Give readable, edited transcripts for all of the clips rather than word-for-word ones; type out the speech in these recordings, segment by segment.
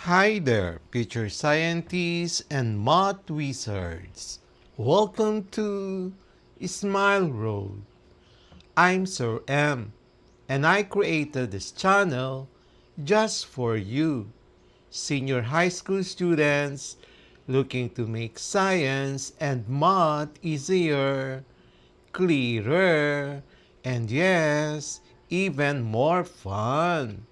Hi there, future scientists and math wizards. Welcome to Smile Road. I'm Sir M, and I created this channel just for you, senior high school students looking to make science and math easier, clearer, and yes, even more fun.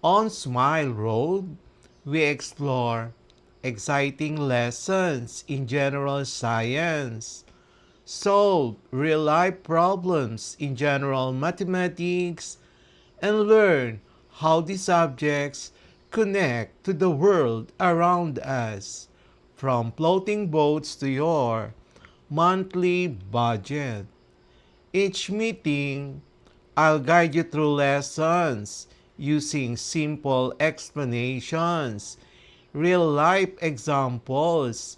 On Smile Road, we explore exciting lessons in general science, solve real-life problems in general mathematics, and learn how these subjects connect to the world around us, from floating boats to your monthly budget. Each meeting, I'll guide you through lessons using simple explanations, real-life examples,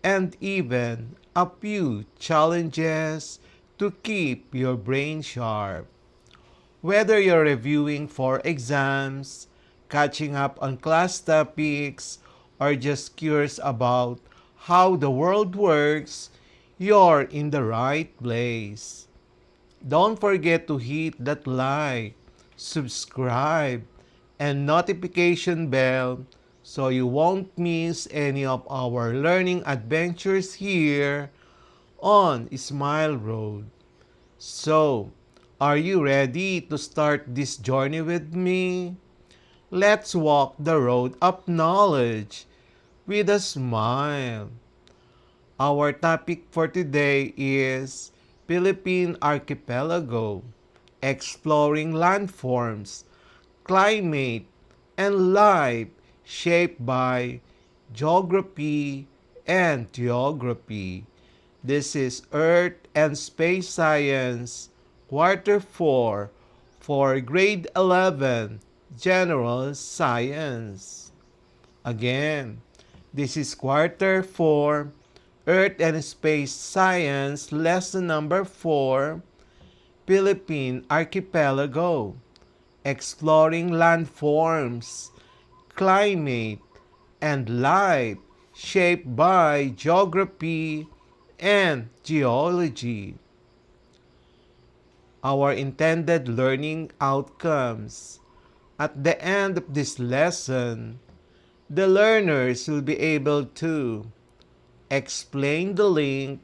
and even a few challenges to keep your brain sharp. Whether you're reviewing for exams, catching up on class topics, or just curious about how the world works, you're in the right place. Don't forget to hit that like, subscribe, and notification bell so you won't miss any of our learning adventures here on Smile Road. So, are you ready to start this journey with me? Let's walk the road of knowledge with a smile. Our topic for today is Philippine Archipelago, exploring landforms, climate, and life shaped by geography and geography. This is Earth and Space Science, Quarter 4 for Grade 11, General Science. Again, this is Quarter 4, Earth and Space Science, Lesson number 4, Philippine Archipelago, exploring landforms, climate, and life shaped by geography and geology. Our intended learning outcomes. At the end of this lesson, the learners will be able to explain the link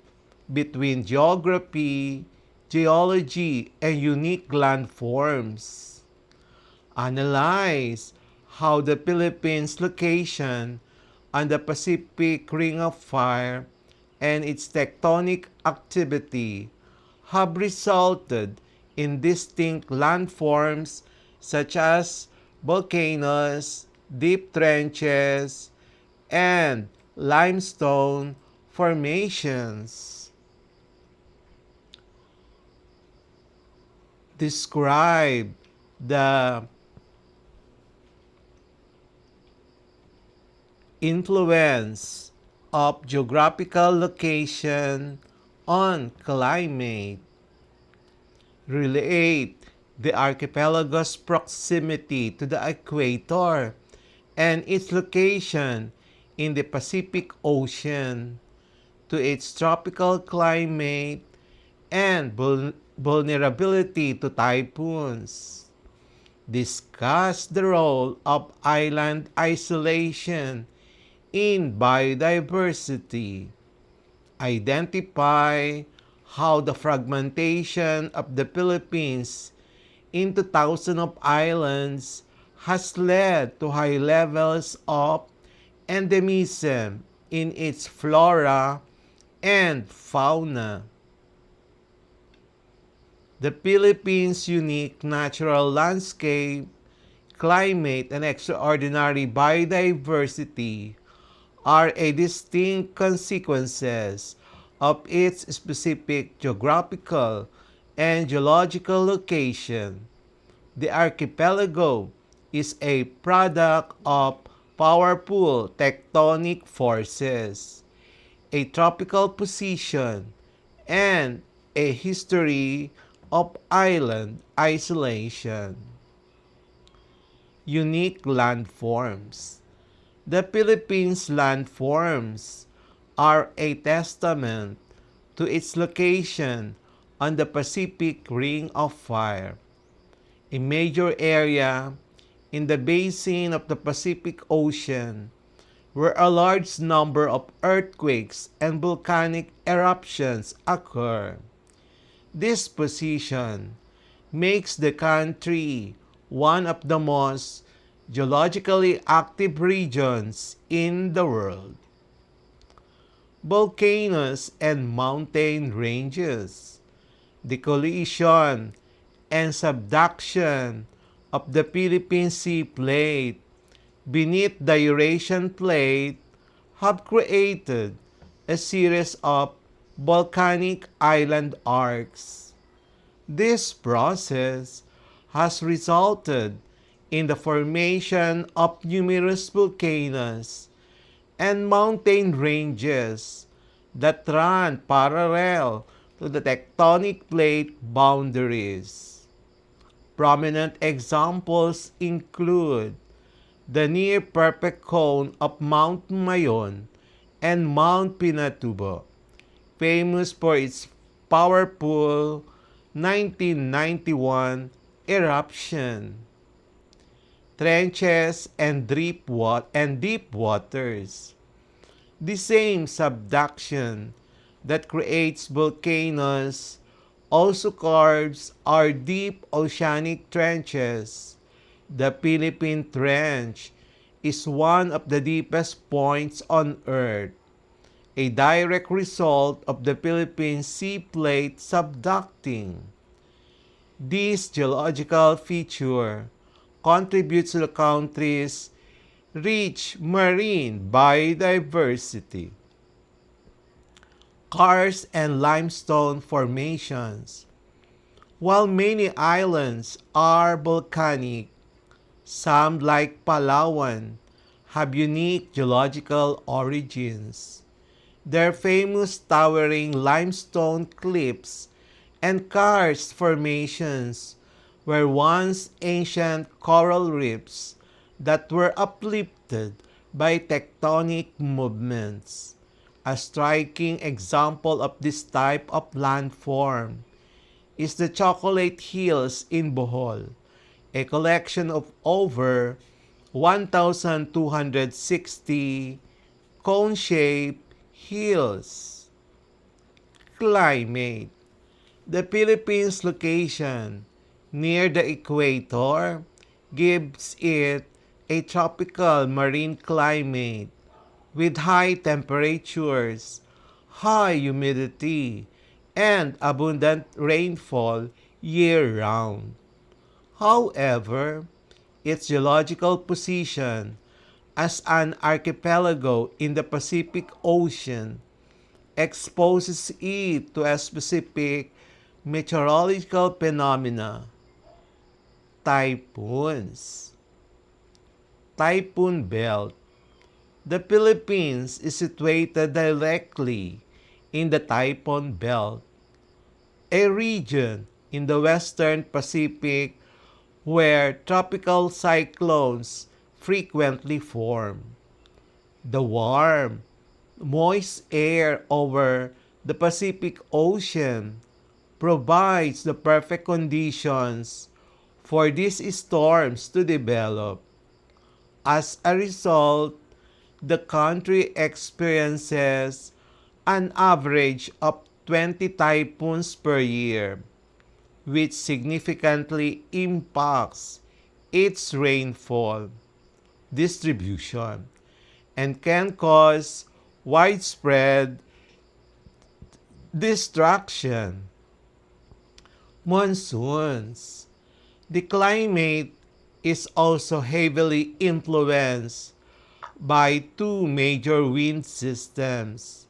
between geography, geology, and unique landforms. Analyze how the Philippines' location on the Pacific Ring of Fire and its tectonic activity have resulted in distinct landforms such as volcanoes, deep trenches, and limestone formations. Describe the influence of geographical location on climate. Relate the archipelago's proximity to the equator and its location in the Pacific Ocean to its tropical climate and vulnerability to typhoons. Discuss the role of island isolation in biodiversity. Identify how the fragmentation of the Philippines into thousands of islands has led to high levels of endemism in its flora and fauna. The Philippines' unique natural landscape, climate, and extraordinary biodiversity are a distinct consequences of its specific geographical and geological location. The archipelago is a product of powerful tectonic forces, a tropical position, and a history of island isolation. Unique landforms. The Philippines landforms are a testament to its location on the Pacific Ring of Fire, a major area in the basin of the Pacific Ocean where a large number of earthquakes and volcanic eruptions occur. This position makes the country one of the most geologically active regions in the world. Volcanoes and mountain ranges. The collision and subduction of the Philippine Sea Plate beneath the Eurasian Plate have created a series of volcanic island arcs. This process has resulted in the formation of numerous volcanoes and mountain ranges that run parallel to the tectonic plate boundaries. Prominent examples include the near-perfect cone of Mount Mayon and Mount Pinatubo, famous for its powerful 1991 eruption. Trenches and deep waters. The same subduction that creates volcanoes also carves our deep oceanic trenches. The Philippine Trench is one of the deepest points on Earth, a direct result of the Philippine Sea Plate subducting. This geological feature contributes to the country's rich marine biodiversity. Karst and limestone formations. While many islands are volcanic, some, like Palawan, have unique geological origins. Their famous towering limestone cliffs and karst formations were once ancient coral reefs that were uplifted by tectonic movements. A striking example of this type of landform is the Chocolate Hills in Bohol, a collection of over 1,260 cone-shaped hills. Climate. The Philippines' location near the equator gives it a tropical marine climate with high temperatures, high humidity, and abundant rainfall year-round. However, its geological position as an archipelago in the Pacific Ocean exposes it to a specific meteorological phenomena, typhoons. Typhoon belt. The Philippines is situated directly in the typhoon belt, a region in the western Pacific where tropical cyclones frequently form. The warm, moist air over the Pacific Ocean provides the perfect conditions for these storms to develop. As a result, the country experiences an average of 20 typhoons per year, which significantly impacts its rainfall distribution and can cause widespread destruction. Monsoons. The climate is also heavily influenced by two major wind systems.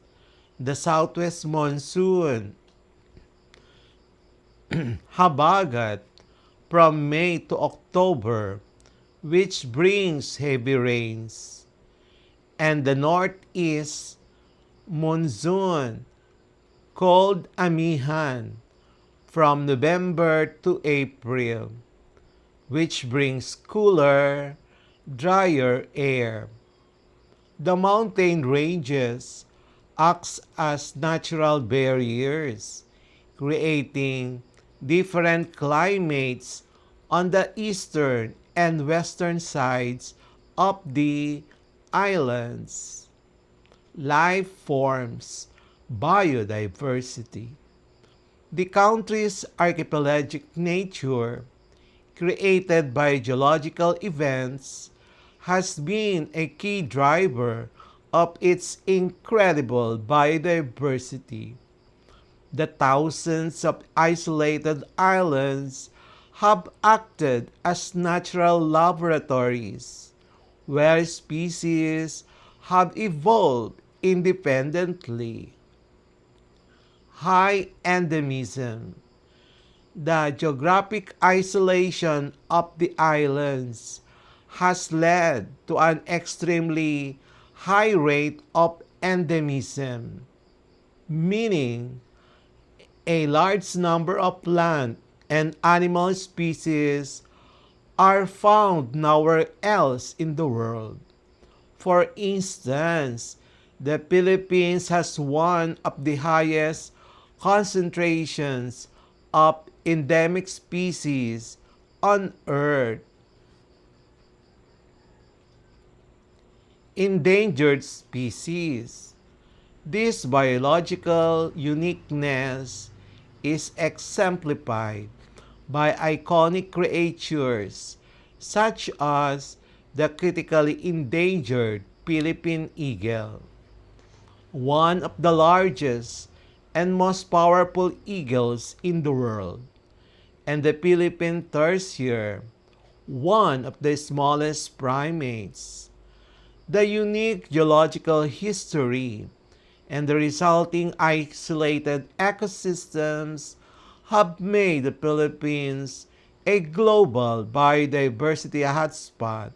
The southwest monsoon, habagat, from May to October, which brings heavy rains, and the northeast monsoon, called amihan, from November to April, which brings cooler, drier air. The mountain ranges act as natural barriers, creating different climates on the eastern and western sides of the islands. Life forms, biodiversity. The country's archipelagic nature, created by geological events, has been a key driver of its incredible biodiversity. The thousands of isolated islands have acted as natural laboratories where species have evolved independently. High endemism. The geographic isolation of the islands has led to an extremely high rate of endemism, meaning a large number of plant and animal species are found nowhere else in the world. For instance, the Philippines has one of the highest concentrations of endemic species on Earth. Endangered species. This biological uniqueness is exemplified by iconic creatures such as the critically endangered Philippine eagle, one of the largest and most powerful eagles in the world, and the Philippine tarsier, one of the smallest primates. The unique geological history and the resulting isolated ecosystems have made the Philippines a global biodiversity hotspot,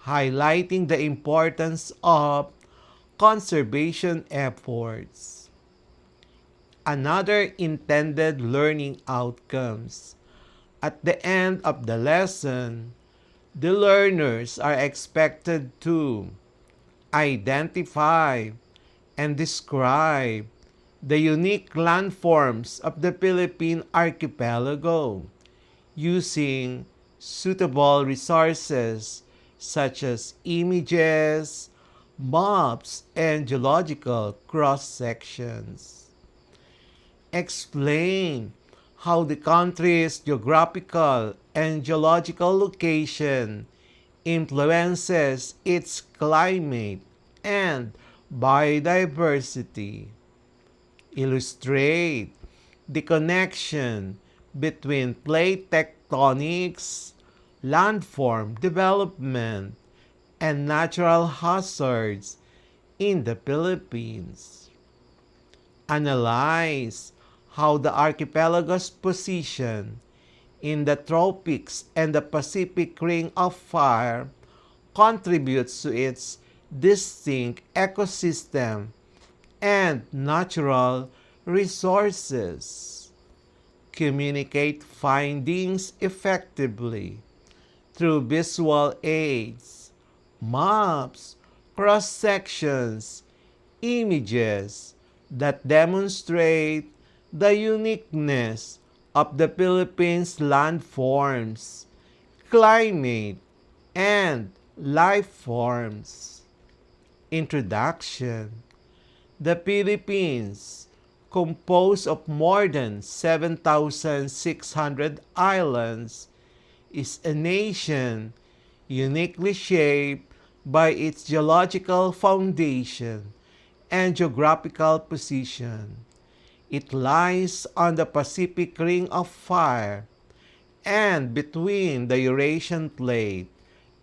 highlighting the importance of conservation efforts. Another intended learning outcomes. At the end of the lesson, the learners are expected to identify and describe the unique landforms of the Philippine archipelago using suitable resources such as images, maps, and geological cross-sections. Explain how the country's geographical and geological location influences its climate and biodiversity. Illustrate the connection between plate tectonics, landform development, and natural hazards in the Philippines. Analyze how the archipelago's position in the tropics and the Pacific Ring of Fire contributes to its distinct ecosystem and natural resources. Communicate findings effectively through visual aids, maps, cross-sections, images that demonstrate the uniqueness of the Philippines' landforms, climate, and life forms. Introduction. The Philippines, composed of more than 7,600 islands, is a nation uniquely shaped by its geological foundation and geographical position. It lies on the Pacific Ring of Fire and between the Eurasian Plate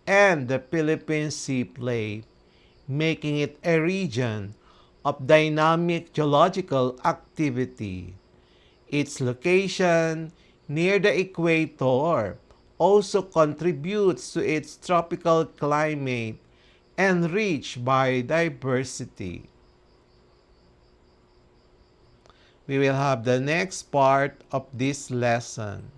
and the Philippine Sea Plate, making it a region of dynamic geological activity. Its location near the equator also contributes to its tropical climate and rich biodiversity. We will have the next part of this lesson.